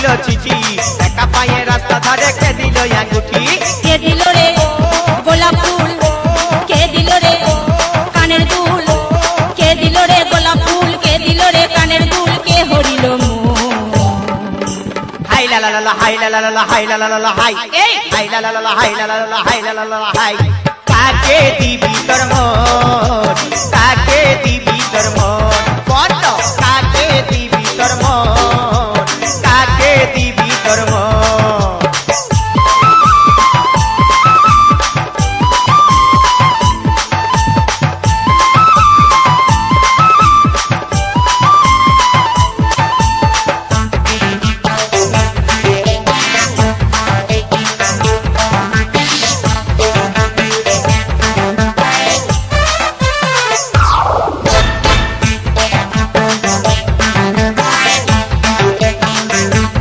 দিল চিঠি একা পায়ে রাস্তা ধারে কে দিল আঙ্গুঠি কে দিল রে গোলাপ ফুল কে দিল রে কানের দুল কে দিল রে গোলাপ ফুল কে দিল রে কানের দুল কে হরিল হাই লা লা লা হাই লা লা লা হাই লা লা লা হাই এই হাই লা লা লা হাই লা লা লা হাই লা লা লা হাই কাকে দিবি তোর মন কাকে দিবি তোর মন বল কাকে দিবি তোর মন কাকে দিবি তোর মন